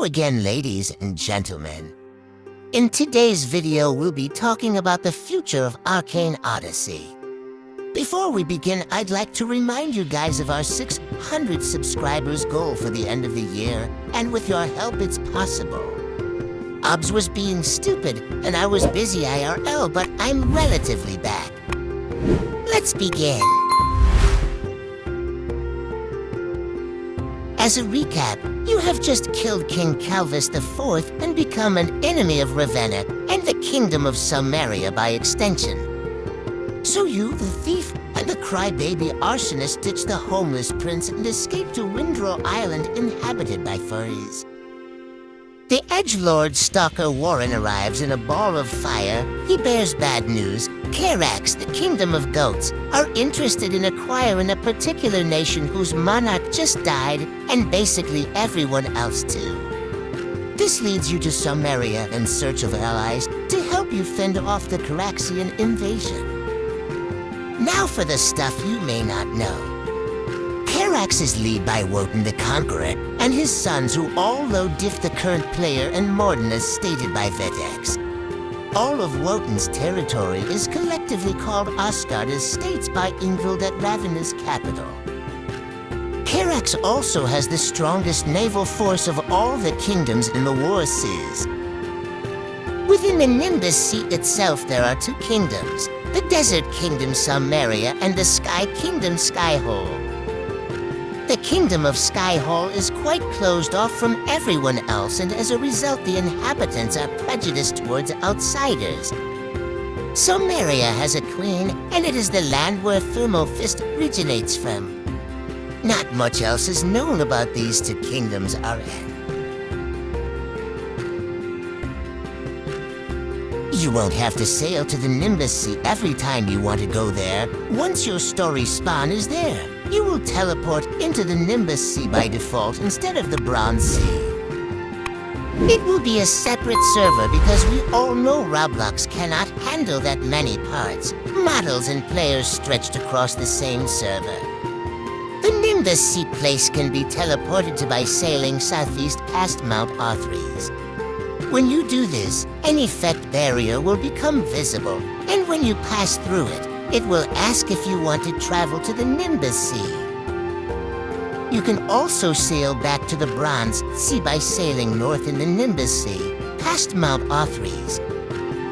Hello again, ladies and gentlemen. In today's video, we'll be talking about the future of Arcane Odyssey. Before we begin, I'd like to remind you guys of our 600 subscribers goal for the end of the year, and with your help, it's possible. Obs was being stupid, and I was busy IRL, but I'm relatively back. Let's begin. As a recap, you have just killed King Calvus IV and become an enemy of Ravenna and the Kingdom of Samaria by extension. So you, the thief, and the crybaby arsonist ditch the homeless prince and escape to Windrow Island inhabited by furries. The edgelord stalker Warren arrives in a ball of fire. He bears bad news. Karax, the Kingdom of Goats, are interested in acquiring a particular nation whose monarch just died, and basically everyone else too. This leads you to Samaria in search of allies to help you fend off the Caraxian invasion. Now for the stuff you may not know. Karax is led by Wotan the Conqueror and his sons, who all low diff the current player and Morden as stated by Vetex. All of Wotan's territory is collectively called Asgard States by Ingvild at Ravenna's capital. Karax also has the strongest naval force of all the kingdoms in the War Seas. Within the Nimbus Sea itself, there are two kingdoms, the Desert Kingdom Samaria and the Sky Kingdom Skyhole. The Kingdom of Skyhole is quite closed off from everyone else, and as a result the inhabitants are prejudiced towards outsiders. Samaria has a queen, and it is the land where Thermofist originates from. Not much else is known about these two kingdoms, RN. You won't have to sail to the Nimbus Sea every time you want to go there. Once your story spawn is there, you will teleport into the Nimbus Sea by default instead of the Bronze Sea. It will be a separate server because we all know Roblox cannot handle that many parts, models, and players stretched across the same server. The Nimbus Sea place can be teleported to by sailing southeast past Mount Arthries. When you do this, an effect barrier will become visible, and when you pass through it, it will ask if you want to travel to the Nimbus Sea. You can also sail back to the Bronze Sea by sailing north in the Nimbus Sea, past Mount Arthries.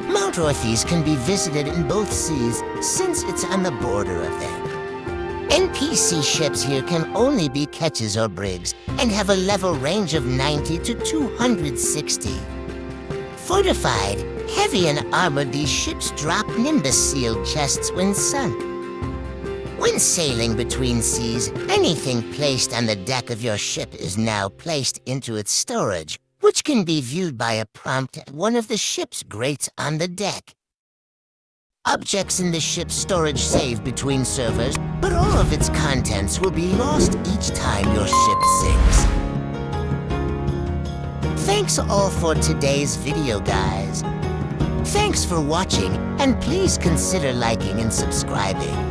Mount Arthries can be visited in both seas since it's on the border of them. NPC ships here can only be ketches or brigs, and have a level range of 90 to 260. Fortified, heavy and armored, these ships drop Nimbus sealed chests when sunk. When sailing between seas, anything placed on the deck of your ship is now placed into its storage, which can be viewed by a prompt at one of the ship's grates on the deck. Objects in the ship's storage save between servers, but all of its contents will be lost each time your ship sinks. Thanks all for today's video, guys. Thanks for watching, and please consider liking and subscribing.